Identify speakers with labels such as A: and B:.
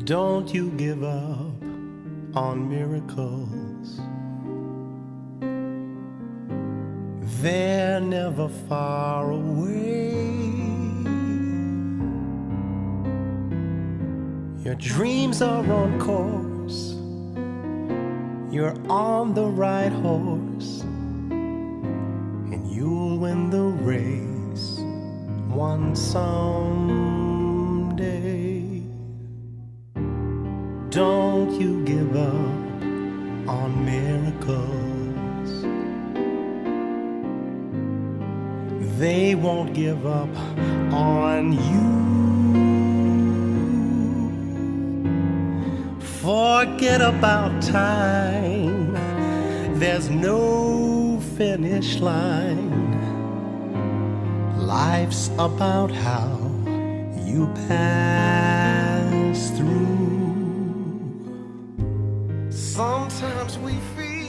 A: Don't you give up on miracles. They're never far away. Your dreams are on course. You're on the right horse, and you'll win the race one someday. Don't you give up on miracles. They won't give up on you. Forget about time. There's no finish line. Life's about how you pass through. Sometimes we feel